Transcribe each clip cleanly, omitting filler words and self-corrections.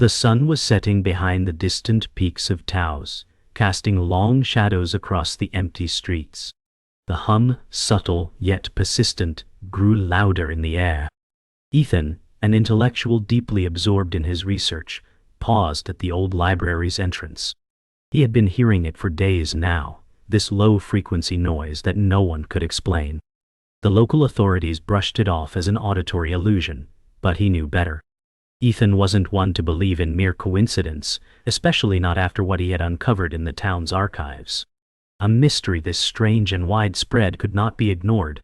The sun was setting behind the distant peaks of Taos, casting long shadows across the empty streets. The hum, subtle yet persistent, grew louder in the air. Ethan, an intellectual deeply absorbed in his research, paused at the old library's entrance. He had been hearing it for days now, this low-frequency noise that no one could explain. The local authorities brushed it off as an auditory illusion, but he knew better. Ethan wasn't one to believe in mere coincidence, especially not after what he had uncovered in the town's archives. A mystery this strange and widespread could not be ignored.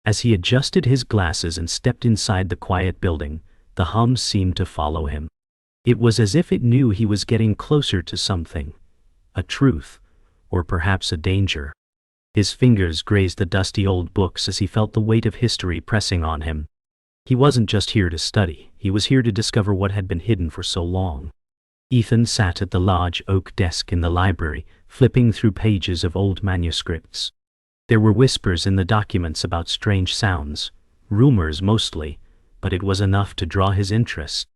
As he adjusted his glasses and stepped inside the quiet building, the hum seemed to follow him. It was as if it knew he was getting closer to something, a truth, or perhaps a danger. His fingers grazed the dusty old books as he felt the weight of history pressing on him. He wasn't just here to study, he was here to discover what had been hidden for so long. Ethan sat at the large oak desk in the library, flipping through pages of old manuscripts. There were whispers in the documents about strange sounds, rumors mostly, but it was enough to draw his interest.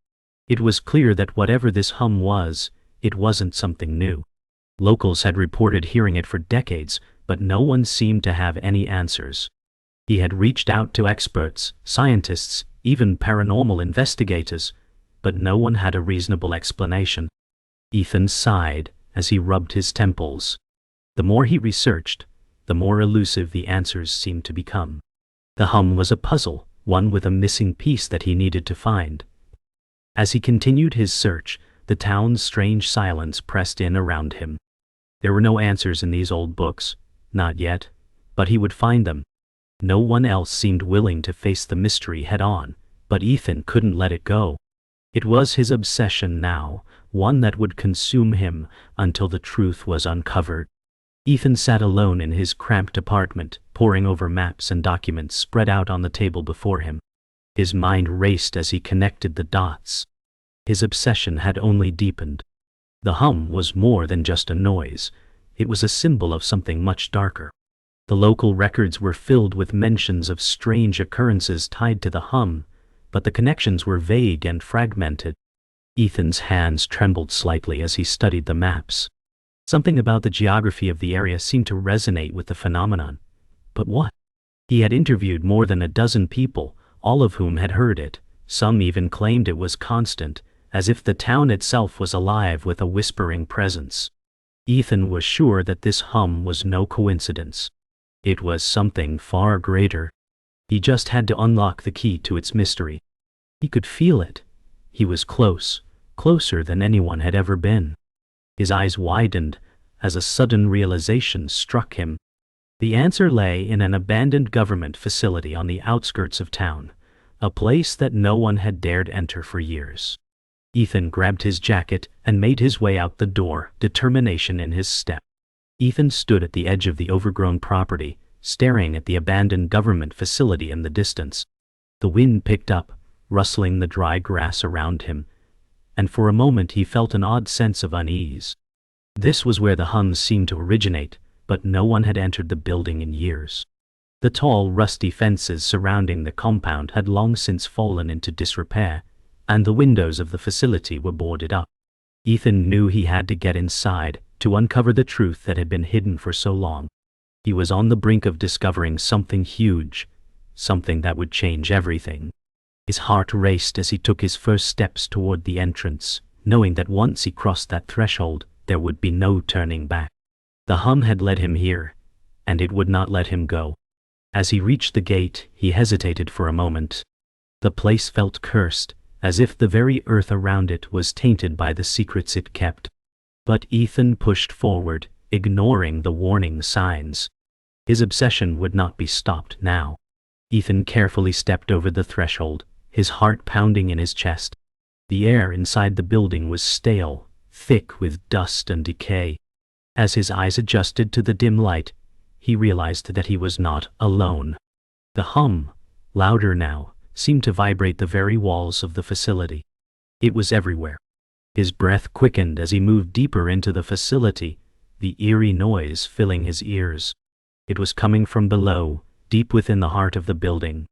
It was clear that whatever this hum was, it wasn't something new. Locals had reported hearing it for decades, but no one seemed to have any answers. He had reached out to experts, scientists, even paranormal investigators, but no one had a reasonable explanation. Ethan sighed as he rubbed his temples. The more he researched, the more elusive the answers seemed to become. The hum was a puzzle, one with a missing piece that he needed to find. As he continued his search, the town's strange silence pressed in around him. There were no answers in these old books, not yet, but he would find them. No one else seemed willing to face the mystery head-on, but Ethan couldn't let it go. It was his obsession now, one that would consume him until the truth was uncovered. Ethan sat alone in his cramped apartment, poring over maps and documents spread out on the table before him. His mind raced as he connected the dots. His obsession had only deepened. The hum was more than just a noise. It was a symbol of something much darker. The local records were filled with mentions of strange occurrences tied to the hum, but the connections were vague and fragmented. Ethan's hands trembled slightly as he studied the maps. Something about the geography of the area seemed to resonate with the phenomenon. But what? He had interviewed more than a dozen people, all of whom had heard it. Some even claimed it was constant, as if the town itself was alive with a whispering presence. Ethan was sure that this hum was no coincidence. It was something far greater. He just had to unlock the key to its mystery. He could feel it. He was close, closer than anyone had ever been. His eyes widened as a sudden realization struck him. The answer lay in an abandoned government facility on the outskirts of town, a place that no one had dared enter for years. Ethan grabbed his jacket and made his way out the door, determination in his step. Ethan stood at the edge of the overgrown property, staring at the abandoned government facility in the distance. The wind picked up, rustling the dry grass around him, and for a moment he felt an odd sense of unease. This was where the hums seemed to originate, but no one had entered the building in years. The tall, rusty fences surrounding the compound had long since fallen into disrepair, and the windows of the facility were boarded up. Ethan knew he had to get inside to uncover the truth that had been hidden for so long. He was on the brink of discovering something huge, something that would change everything. His heart raced as he took his first steps toward the entrance, knowing that once he crossed that threshold, there would be no turning back. The hum had led him here, and it would not let him go. As he reached the gate, he hesitated for a moment. The place felt cursed, as if the very earth around it was tainted by the secrets it kept. But Ethan pushed forward, ignoring the warning signs. His obsession would not be stopped now. Ethan carefully stepped over the threshold, his heart pounding in his chest. The air inside the building was stale, thick with dust and decay. As his eyes adjusted to the dim light, he realized that he was not alone. The hum, louder now, seemed to vibrate the very walls of the facility. It was everywhere. His breath quickened as he moved deeper into the facility, the eerie noise filling his ears. It was coming from below, deep within the heart of the building.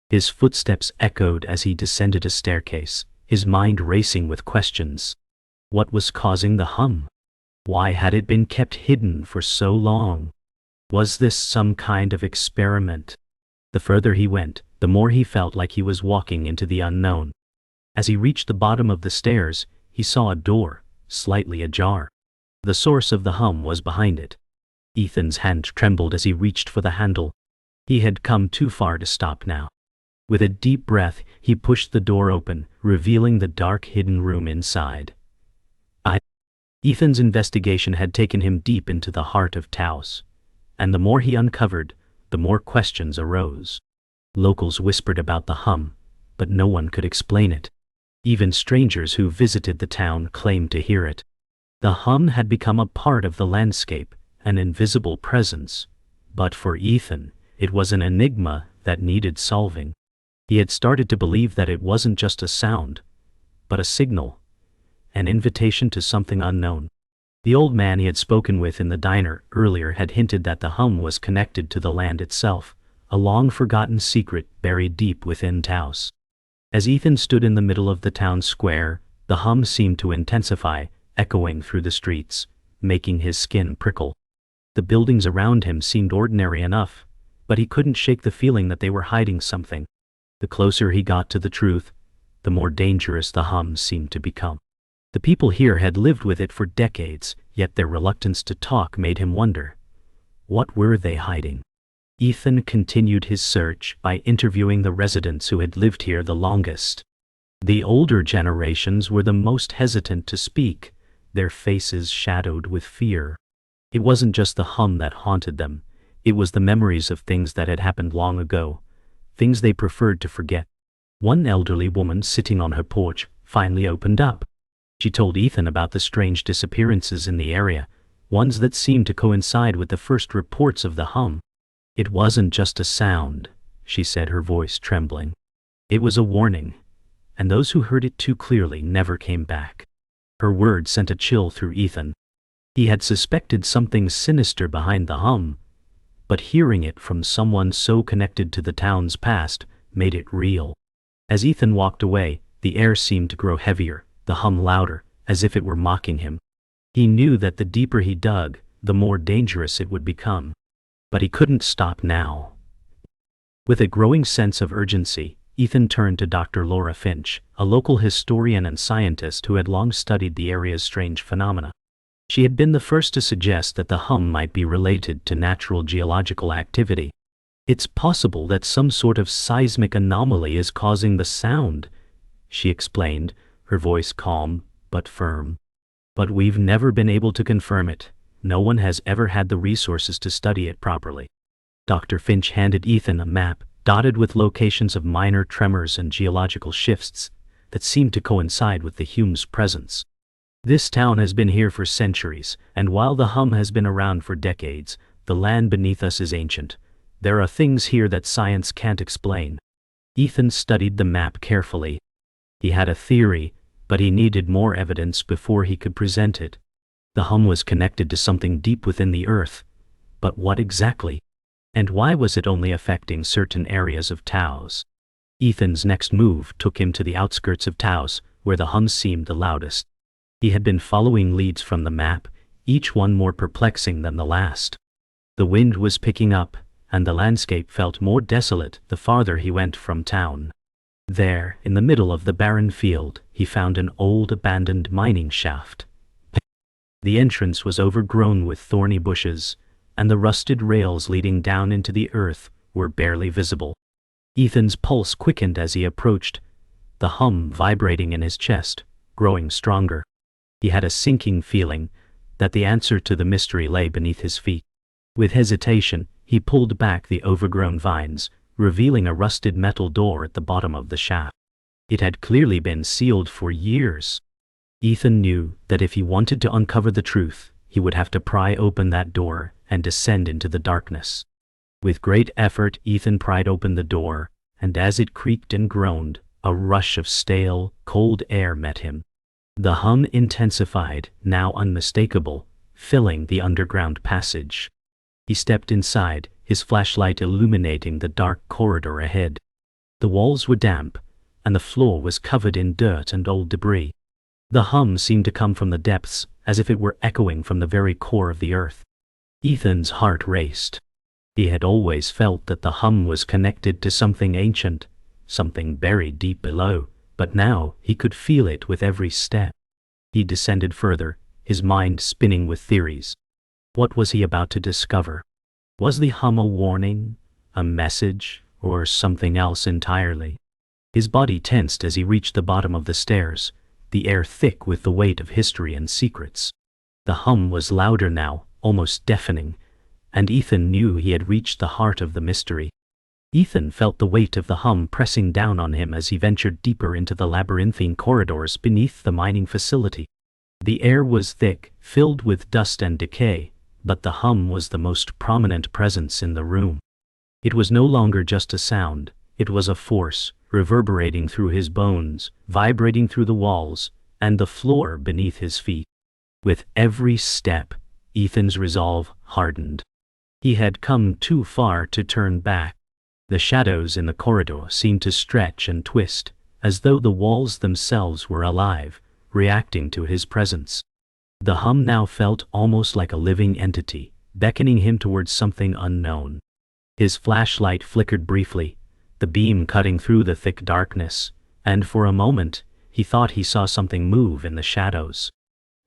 His footsteps echoed as he descended a staircase, his mind racing with questions. What was causing the hum? Why had it been kept hidden for so long? Was this some kind of experiment? The further he went, the more he felt like he was walking into the unknown. As he reached the bottom of the stairs, he saw a door, slightly ajar. The source of the hum was behind it. Ethan's hand trembled as he reached for the handle. He had come too far to stop now. With a deep breath, he pushed the door open, revealing the dark hidden room inside. Ethan's investigation had taken him deep into the heart of Taos, and the more he uncovered, the more questions arose. Locals whispered about the hum, but no one could explain it. Even strangers who visited the town claimed to hear it. The hum had become a part of the landscape, an invisible presence, but for Ethan, it was an enigma that needed solving. He had started to believe that it wasn't just a sound, but a signal, an invitation to something unknown. The old man he had spoken with in the diner earlier had hinted that the hum was connected to the land itself, a long-forgotten secret buried deep within Taos. As Ethan stood in the middle of the town square, the hum seemed to intensify, echoing through the streets, making his skin prickle. The buildings around him seemed ordinary enough, but he couldn't shake the feeling that they were hiding something. The closer he got to the truth, the more dangerous the hum seemed to become. The people here had lived with it for decades, yet their reluctance to talk made him wonder. What were they hiding? Ethan continued his search by interviewing the residents who had lived here the longest. The older generations were the most hesitant to speak, their faces shadowed with fear. It wasn't just the hum that haunted them, it was the memories of things that had happened long ago, things they preferred to forget. One elderly woman sitting on her porch finally opened up. She told Ethan about the strange disappearances in the area, ones that seemed to coincide with the first reports of the hum. It wasn't just a sound, she said, her voice trembling. It was a warning, and those who heard it too clearly never came back. Her words sent a chill through Ethan. He had suspected something sinister behind the hum, but hearing it from someone so connected to the town's past made it real. As Ethan walked away, the air seemed to grow heavier, the hum louder, as if it were mocking him. He knew that the deeper he dug, the more dangerous it would become. But he couldn't stop now. With a growing sense of urgency, Ethan turned to Dr. Laura Finch, a local historian and scientist who had long studied the area's strange phenomena. She had been the first to suggest that the hum might be related to natural geological activity. It's possible that some sort of seismic anomaly is causing the sound, she explained, her voice calm but firm. But we've never been able to confirm it. No one has ever had the resources to study it properly. Dr. Finch handed Ethan a map dotted with locations of minor tremors and geological shifts that seemed to coincide with the Hum's presence. This town has been here for centuries, and while the hum has been around for decades, the land beneath us is ancient. There are things here that science can't explain. Ethan studied the map carefully. He had a theory, but he needed more evidence before he could present it. The hum was connected to something deep within the earth, but what exactly? And why was it only affecting certain areas of Taos? Ethan's next move took him to the outskirts of Taos, where the hum seemed the loudest. He had been following leads from the map, each one more perplexing than the last. The wind was picking up, and the landscape felt more desolate the farther he went from town. There, in the middle of the barren field, he found an old abandoned mining shaft. The entrance was overgrown with thorny bushes, and the rusted rails leading down into the earth were barely visible. Ethan's pulse quickened as he approached, the hum vibrating in his chest, growing stronger. He had a sinking feeling that the answer to the mystery lay beneath his feet. With hesitation, he pulled back the overgrown vines, revealing a rusted metal door at the bottom of the shaft. It had clearly been sealed for years. Ethan knew that if he wanted to uncover the truth, he would have to pry open that door and descend into the darkness. With great effort, Ethan pried open the door, and as it creaked and groaned, a rush of stale, cold air met him. The hum intensified, now unmistakable, filling the underground passage. He stepped inside, his flashlight illuminating the dark corridor ahead. The walls were damp, and the floor was covered in dirt and old debris. The hum seemed to come from the depths, as if it were echoing from the very core of the earth. Ethan's heart raced. He had always felt that the hum was connected to something ancient, something buried deep below, but now he could feel it with every step. He descended further, his mind spinning with theories. What was he about to discover? Was the hum a warning, a message, or something else entirely? His body tensed as he reached the bottom of the stairs, the air thick with the weight of history and secrets. The hum was louder now, almost deafening, and Ethan knew he had reached the heart of the mystery. Ethan felt the weight of the hum pressing down on him as he ventured deeper into the labyrinthine corridors beneath the mining facility. The air was thick, filled with dust and decay, but the hum was the most prominent presence in the room. It was no longer just a sound, it was a force, reverberating through his bones, vibrating through the walls, and the floor beneath his feet. With every step, Ethan's resolve hardened. He had come too far to turn back. The shadows in the corridor seemed to stretch and twist, as though the walls themselves were alive, reacting to his presence. The hum now felt almost like a living entity, beckoning him towards something unknown. His flashlight flickered briefly, the beam cutting through the thick darkness, and for a moment, he thought he saw something move in the shadows.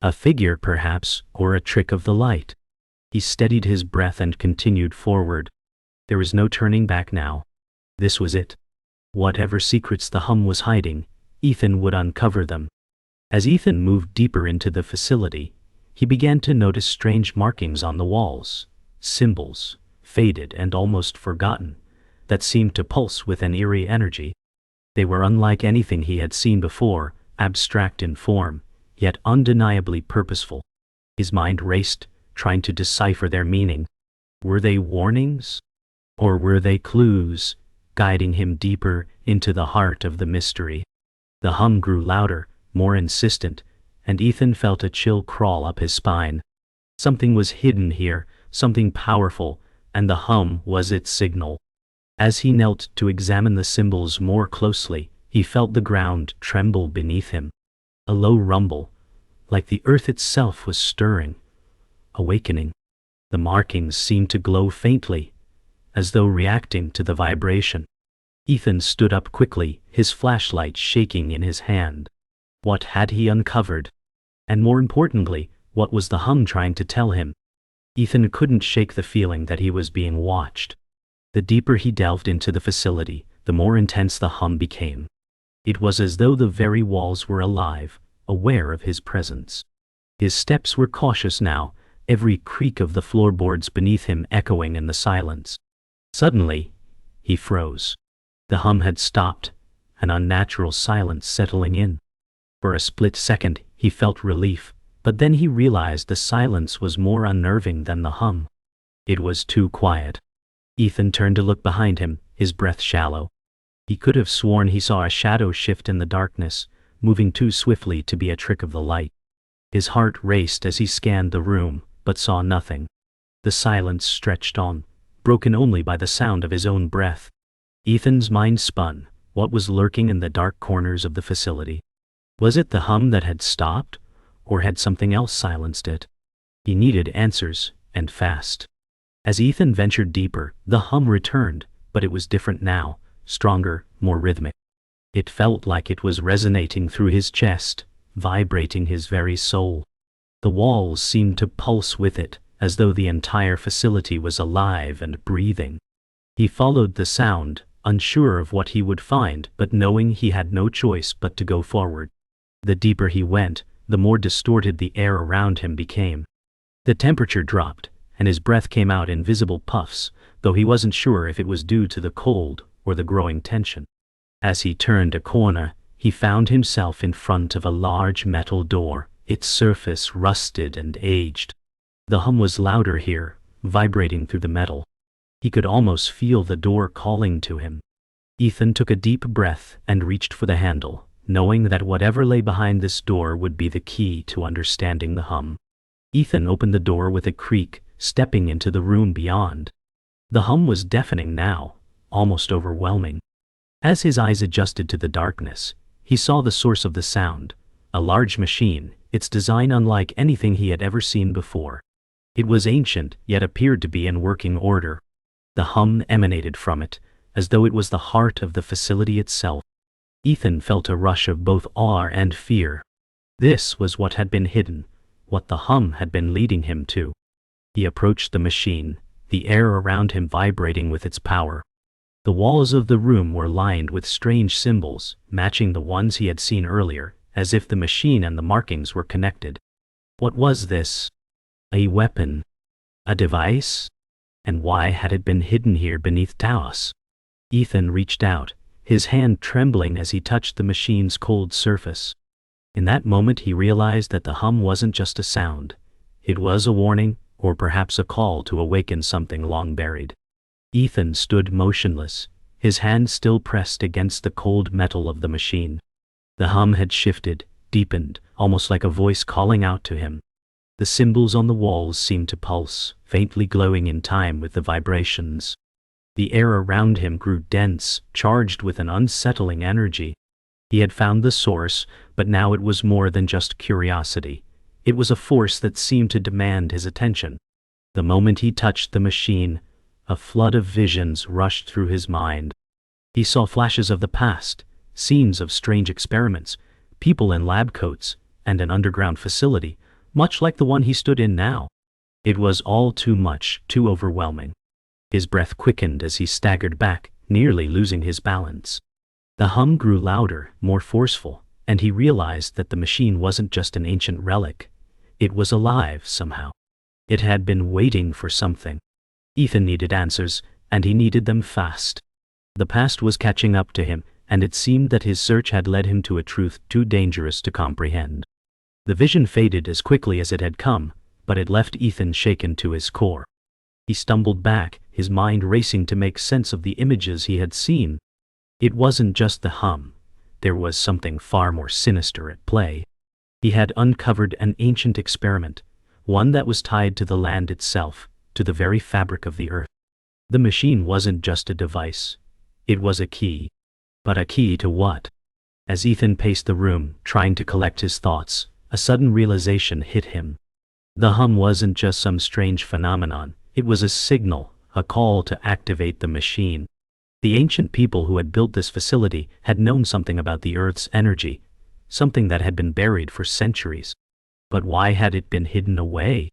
A figure, perhaps, or a trick of the light. He steadied his breath and continued forward. There was no turning back now. This was it. Whatever secrets the hum was hiding, Ethan would uncover them. As Ethan moved deeper into the facility, he began to notice strange markings on the walls, symbols, faded and almost forgotten, that seemed to pulse with an eerie energy. They were unlike anything he had seen before, abstract in form, yet undeniably purposeful. His mind raced, trying to decipher their meaning. Were they warnings? Or were they clues, guiding him deeper into the heart of the mystery? The hum grew louder, more insistent, and Ethan felt a chill crawl up his spine. Something was hidden here, something powerful, and the hum was its signal. As he knelt to examine the symbols more closely, he felt the ground tremble beneath him. A low rumble, like the earth itself was stirring, awakening. The markings seemed to glow faintly, as though reacting to the vibration. Ethan stood up quickly, his flashlight shaking in his hand. What had he uncovered? And more importantly, what was the hum trying to tell him? Ethan couldn't shake the feeling that he was being watched. The deeper he delved into the facility, the more intense the hum became. It was as though the very walls were alive, aware of his presence. His steps were cautious now, every creak of the floorboards beneath him echoing in the silence. Suddenly, he froze. The hum had stopped, an unnatural silence settling in. For a split second, he felt relief, but then he realized the silence was more unnerving than the hum. It was too quiet. Ethan turned to look behind him, his breath shallow. He could have sworn he saw a shadow shift in the darkness, moving too swiftly to be a trick of the light. His heart raced as he scanned the room, but saw nothing. The silence stretched on, broken only by the sound of his own breath. Ethan's mind spun. What was lurking in the dark corners of the facility? Was it the hum that had stopped, or had something else silenced it? He needed answers, and fast. As Ethan ventured deeper, the hum returned, but it was different now, stronger, more rhythmic. It felt like it was resonating through his chest, vibrating his very soul. The walls seemed to pulse with it, as though the entire facility was alive and breathing. He followed the sound, unsure of what he would find, but knowing he had no choice but to go forward. The deeper he went, the more distorted the air around him became. The temperature dropped, and his breath came out in visible puffs, though he wasn't sure if it was due to the cold or the growing tension. As he turned a corner, he found himself in front of a large metal door, its surface rusted and aged. The hum was louder here, vibrating through the metal. He could almost feel the door calling to him. Ethan took a deep breath and reached for the handle, knowing that whatever lay behind this door would be the key to understanding the hum. Ethan opened the door with a creak, stepping into the room beyond. The hum was deafening now, almost overwhelming. As his eyes adjusted to the darkness, he saw the source of the sound, a large machine, its design unlike anything he had ever seen before. It was ancient, yet appeared to be in working order. The hum emanated from it, as though it was the heart of the facility itself. Ethan felt a rush of both awe and fear. This was what had been hidden, what the hum had been leading him to. He approached the machine, the air around him vibrating with its power. The walls of the room were lined with strange symbols, matching the ones he had seen earlier, as if the machine and the markings were connected. What was this? A weapon? A device? And why had it been hidden here beneath Taos? Ethan reached out, his hand trembling as he touched the machine's cold surface. In that moment he realized that the hum wasn't just a sound. It was a warning, or perhaps a call to awaken something long buried. Ethan stood motionless, his hand still pressed against the cold metal of the machine. The hum had shifted, deepened, almost like a voice calling out to him. The symbols on the walls seemed to pulse, faintly glowing in time with the vibrations. The air around him grew dense, charged with an unsettling energy. He had found the source, but now it was more than just curiosity. It was a force that seemed to demand his attention. The moment he touched the machine, a flood of visions rushed through his mind. He saw flashes of the past, scenes of strange experiments, people in lab coats, and an underground facility, much like the one he stood in now. It was all too much, too overwhelming. His breath quickened as he staggered back, nearly losing his balance. The hum grew louder, more forceful, and he realized that the machine wasn't just an ancient relic. It was alive somehow. It had been waiting for something. Ethan needed answers, and he needed them fast. The past was catching up to him, and it seemed that his search had led him to a truth too dangerous to comprehend. The vision faded as quickly as it had come, but it left Ethan shaken to his core. He stumbled back, his mind racing to make sense of the images he had seen. It wasn't just the hum. There was something far more sinister at play. He had uncovered an ancient experiment, one that was tied to the land itself, to the very fabric of the earth. The machine wasn't just a device. It was a key. But a key to what? As Ethan paced the room, trying to collect his thoughts, a sudden realization hit him. The hum wasn't just some strange phenomenon. It was a signal, a call to activate the machine. The ancient people who had built this facility had known something about the Earth's energy, something that had been buried for centuries. But why had it been hidden away?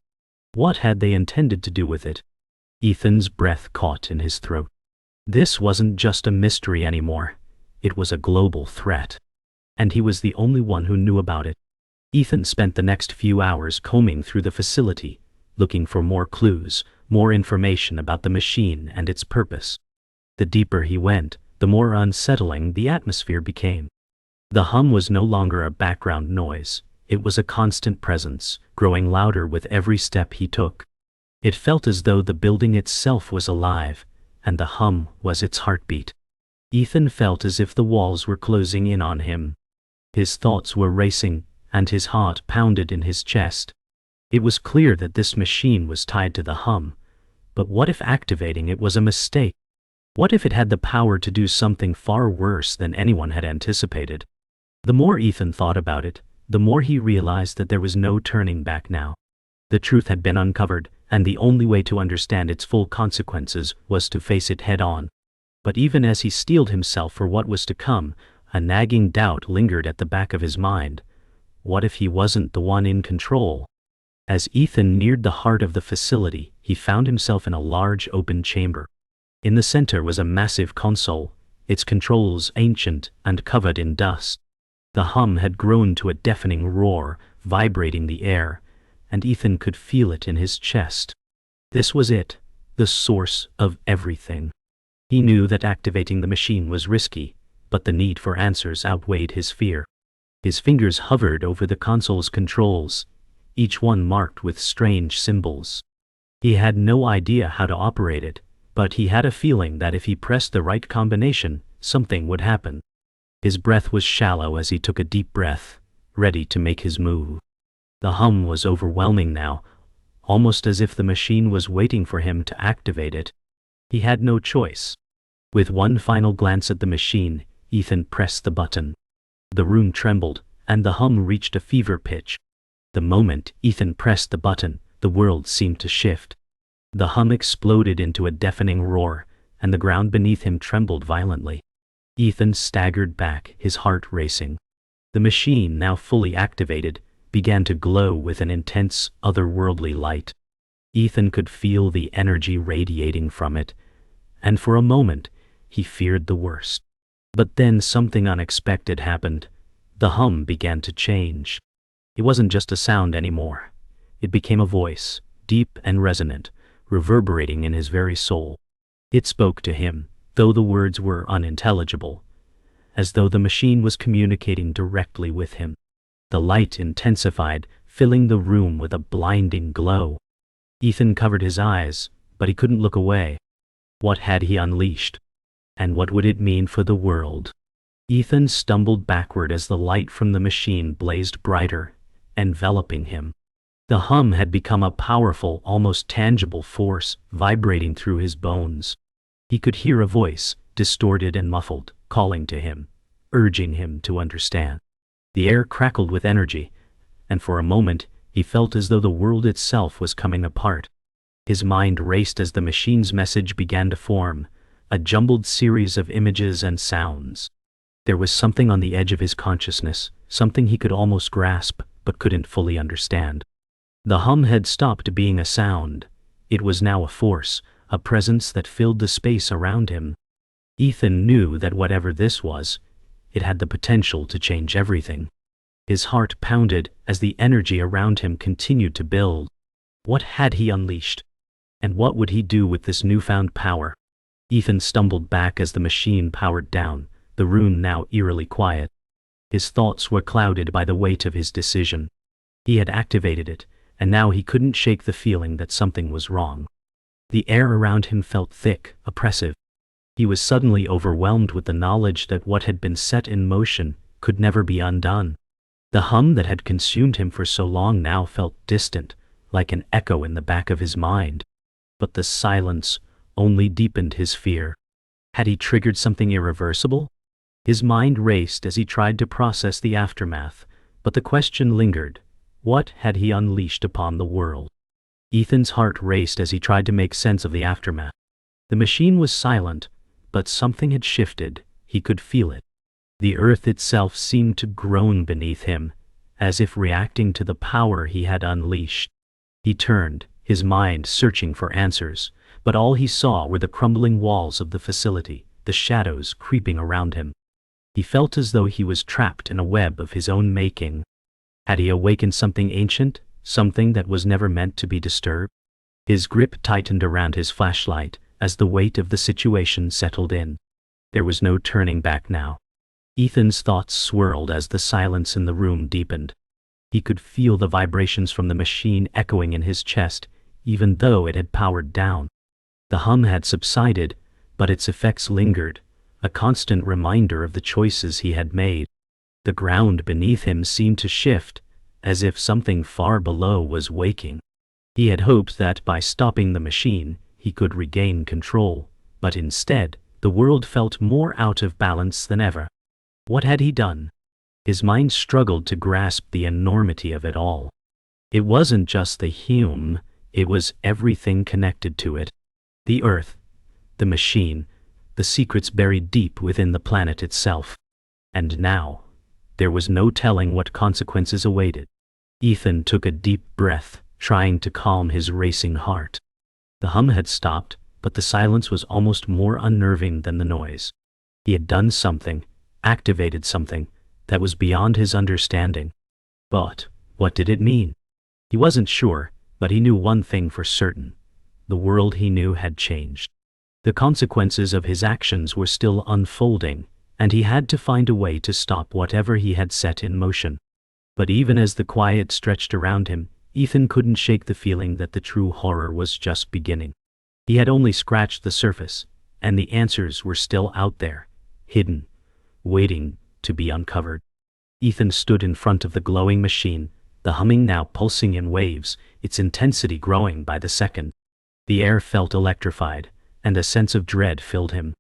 What had they intended to do with it? Ethan's breath caught in his throat. This wasn't just a mystery anymore. It was a global threat. And he was the only one who knew about it. Ethan spent the next few hours combing through the facility, looking for more clues, more information about the machine and its purpose. The deeper he went, the more unsettling the atmosphere became. The hum was no longer a background noise. It was a constant presence, growing louder with every step he took. It felt as though the building itself was alive, and the hum was its heartbeat. Ethan felt as if the walls were closing in on him. His thoughts were racing, and his heart pounded in his chest. It was clear that this machine was tied to the hum, but what if activating it was a mistake? What if it had the power to do something far worse than anyone had anticipated? The more Ethan thought about it, the more he realized that there was no turning back now. The truth had been uncovered, and the only way to understand its full consequences was to face it head-on. But even as he steeled himself for what was to come, a nagging doubt lingered at the back of his mind. What if he wasn't the one in control? As Ethan neared the heart of the facility, he found himself in a large open chamber. In the center was a massive console, its controls ancient and covered in dust. The hum had grown to a deafening roar, vibrating the air, and Ethan could feel it in his chest. This was it, the source of everything. He knew that activating the machine was risky, but the need for answers outweighed his fear. His fingers hovered over the console's controls, each one marked with strange symbols. He had no idea how to operate it, but he had a feeling that if he pressed the right combination, something would happen. His breath was shallow as he took a deep breath, ready to make his move. The hum was overwhelming now, almost as if the machine was waiting for him to activate it. He had no choice. With one final glance at the machine, Ethan pressed the button. The room trembled, and the hum reached a fever pitch. The moment Ethan pressed the button, the world seemed to shift. The hum exploded into a deafening roar, and the ground beneath him trembled violently. Ethan staggered back, his heart racing. The machine, now fully activated, began to glow with an intense, otherworldly light. Ethan could feel the energy radiating from it, and for a moment, he feared the worst. But then something unexpected happened. The hum began to change. It wasn't just a sound anymore. It became a voice, deep and resonant, reverberating in his very soul. It spoke to him, though the words were unintelligible, as though the machine was communicating directly with him. The light intensified, filling the room with a blinding glow. Ethan covered his eyes, but he couldn't look away. What had he unleashed? And what would it mean for the world? Ethan stumbled backward as the light from the machine blazed brighter, enveloping him. The hum had become a powerful, almost tangible force, vibrating through his bones. He could hear a voice, distorted and muffled, calling to him, urging him to understand. The air crackled with energy, and for a moment, he felt as though the world itself was coming apart. His mind raced as the machine's message began to form, a jumbled series of images and sounds. There was something on the edge of his consciousness, something he could almost grasp, but couldn't fully understand. The hum had stopped being a sound. It was now a force, a presence that filled the space around him. Ethan knew that whatever this was, it had the potential to change everything. His heart pounded as the energy around him continued to build. What had he unleashed? And what would he do with this newfound power? Ethan stumbled back as the machine powered down, the room now eerily quiet. His thoughts were clouded by the weight of his decision. He had activated it, and now he couldn't shake the feeling that something was wrong. The air around him felt thick, oppressive. He was suddenly overwhelmed with the knowledge that what had been set in motion could never be undone. The hum that had consumed him for so long now felt distant, like an echo in the back of his mind. But the silence only deepened his fear. Had he triggered something irreversible? His mind raced as he tried to process the aftermath, but the question lingered. What had he unleashed upon the world? Ethan's heart raced as he tried to make sense of the aftermath. The machine was silent, but something had shifted. He could feel it. The earth itself seemed to groan beneath him, as if reacting to the power he had unleashed. He turned, his mind searching for answers, but all he saw were the crumbling walls of the facility, the shadows creeping around him. He felt as though he was trapped in a web of his own making. Had he awakened something ancient, something that was never meant to be disturbed? His grip tightened around his flashlight as the weight of the situation settled in. There was no turning back now. Ethan's thoughts swirled as the silence in the room deepened. He could feel the vibrations from the machine echoing in his chest, even though it had powered down. The hum had subsided, but its effects lingered, a constant reminder of the choices he had made. The ground beneath him seemed to shift, as if something far below was waking. He had hoped that by stopping the machine, he could regain control, but instead, the world felt more out of balance than ever. What had he done? His mind struggled to grasp the enormity of it all. It wasn't just the Hum, it was everything connected to it. The earth, the machine, the secrets buried deep within the planet itself. And now, there was no telling what consequences awaited. Ethan took a deep breath, trying to calm his racing heart. The hum had stopped, but the silence was almost more unnerving than the noise. He had done something, activated something, that was beyond his understanding. But what did it mean? He wasn't sure, but he knew one thing for certain. The world he knew had changed. The consequences of his actions were still unfolding, and he had to find a way to stop whatever he had set in motion. But even as the quiet stretched around him, Ethan couldn't shake the feeling that the true horror was just beginning. He had only scratched the surface, and the answers were still out there, hidden, waiting to be uncovered. Ethan stood in front of the glowing machine, the humming now pulsing in waves, its intensity growing by the second. The air felt electrified, and a sense of dread filled him.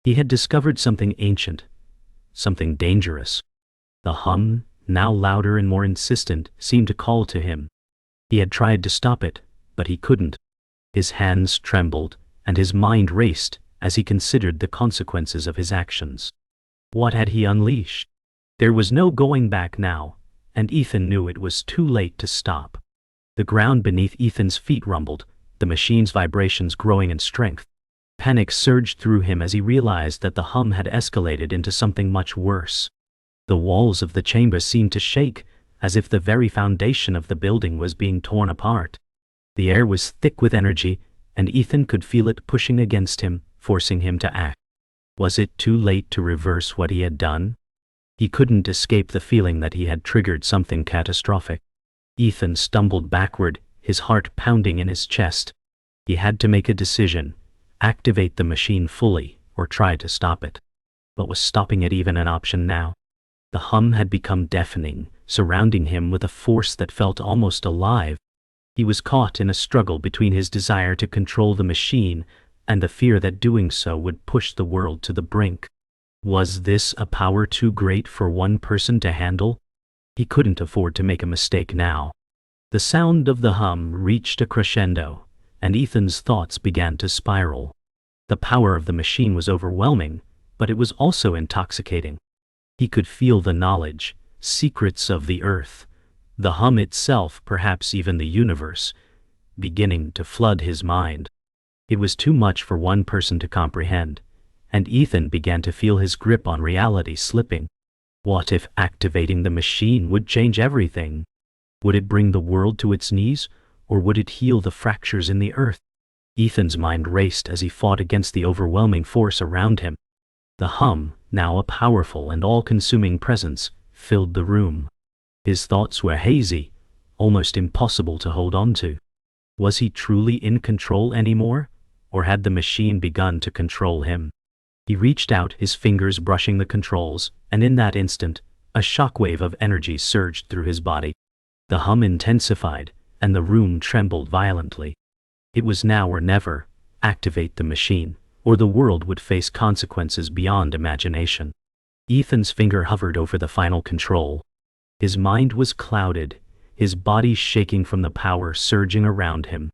He had discovered something ancient, something dangerous. The hum, now louder and more insistent, seemed to call to him. He had tried to stop it, but he couldn't. His hands trembled, and his mind raced as he considered the consequences of his actions. What had he unleashed? There was no going back now, and Ethan knew it was too late to stop. The ground beneath Ethan's feet rumbled, the machine's vibrations growing in strength. Panic surged through him as he realized that the hum had escalated into something much worse. The walls of the chamber seemed to shake, as if the very foundation of the building was being torn apart. The air was thick with energy, and Ethan could feel it pushing against him, forcing him to act. Was it too late to reverse what he had done? He couldn't escape the feeling that he had triggered something catastrophic. Ethan stumbled backward, his heart pounding in his chest. He had to make a decision: activate the machine fully, or try to stop it. But was stopping it even an option now? The hum had become deafening, surrounding him with a force that felt almost alive. He was caught in a struggle between his desire to control the machine and the fear that doing so would push the world to the brink. Was this a power too great for one person to handle? He couldn't afford to make a mistake now. The sound of the hum reached a crescendo, and Ethan's thoughts began to spiral. The power of the machine was overwhelming, but it was also intoxicating. He could feel the knowledge, secrets of the earth, the hum itself, perhaps even the universe, beginning to flood his mind. It was too much for one person to comprehend, and Ethan began to feel his grip on reality slipping. What if activating the machine would change everything? Would it bring the world to its knees, or would it heal the fractures in the earth? Ethan's mind raced as he fought against the overwhelming force around him. The hum, now a powerful and all-consuming presence, filled the room. His thoughts were hazy, almost impossible to hold on to. Was he truly in control anymore, or had the machine begun to control him? He reached out, his fingers brushing the controls, and in that instant, a shockwave of energy surged through his body. The hum intensified, and the room trembled violently. It was now or never. Activate the machine, or the world would face consequences beyond imagination. Ethan's finger hovered over the final control. His mind was clouded, his body shaking from the power surging around him.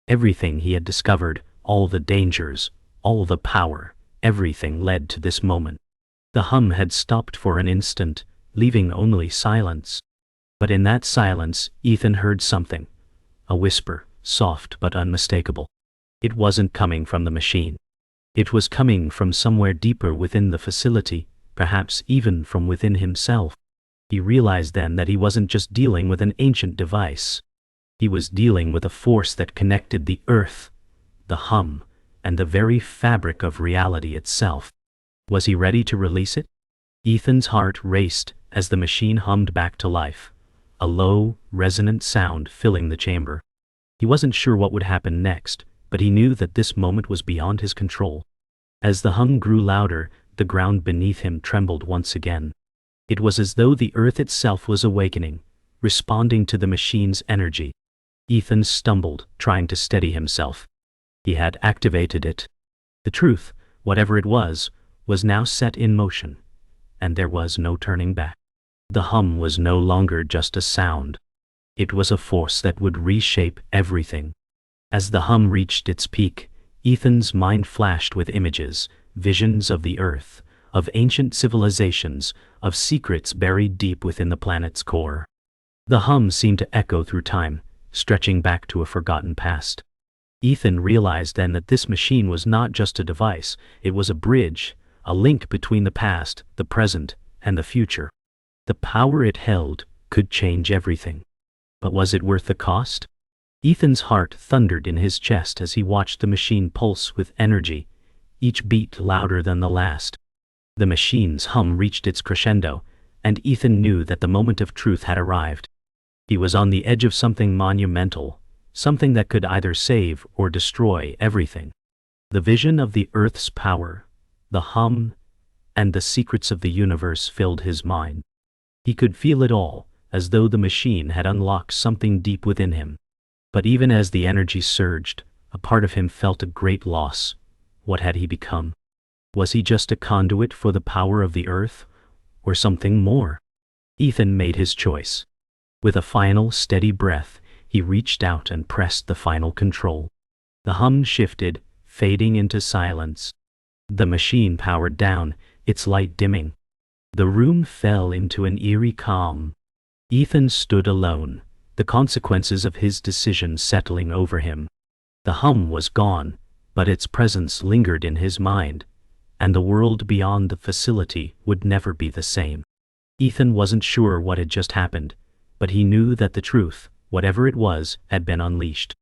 Everything he had discovered, all the dangers, all the power, everything led to this moment. The hum had stopped for an instant, leaving only silence. But in that silence, Ethan heard something. A whisper, soft but unmistakable. It wasn't coming from the machine. It was coming from somewhere deeper within the facility, perhaps even from within himself. He realized then that he wasn't just dealing with an ancient device. He was dealing with a force that connected the earth, the hum, and the very fabric of reality itself. Was he ready to release it? Ethan's heart raced as the machine hummed back to life, a low, resonant sound filling the chamber. He wasn't sure what would happen next, but he knew that this moment was beyond his control. As the hum grew louder, the ground beneath him trembled once again. It was as though the earth itself was awakening, responding to the machine's energy. Ethan stumbled, trying to steady himself. He had activated it. The truth, whatever it was now set in motion, and there was no turning back. The hum was no longer just a sound. It was a force that would reshape everything. As the hum reached its peak, Ethan's mind flashed with images, visions of the earth, of ancient civilizations, of secrets buried deep within the planet's core. The hum seemed to echo through time, stretching back to a forgotten past. Ethan realized then that this machine was not just a device, it was a bridge, a link between the past, the present, and the future. The power it held could change everything. But was it worth the cost? Ethan's heart thundered in his chest as he watched the machine pulse with energy, each beat louder than the last. The machine's hum reached its crescendo, and Ethan knew that the moment of truth had arrived. He was on the edge of something monumental, something that could either save or destroy everything. The vision of the earth's power, the hum, and the secrets of the universe filled his mind. He could feel it all, as though the machine had unlocked something deep within him. But even as the energy surged, a part of him felt a great loss. What had he become? Was he just a conduit for the power of the earth, or something more? Ethan made his choice. With a final, steady breath, he reached out and pressed the final control. The hum shifted, fading into silence. The machine powered down, its light dimming. The room fell into an eerie calm. Ethan stood alone, the consequences of his decision settling over him. The hum was gone, but its presence lingered in his mind, and the world beyond the facility would never be the same. Ethan wasn't sure what had just happened, but he knew that the truth, whatever it was, had been unleashed.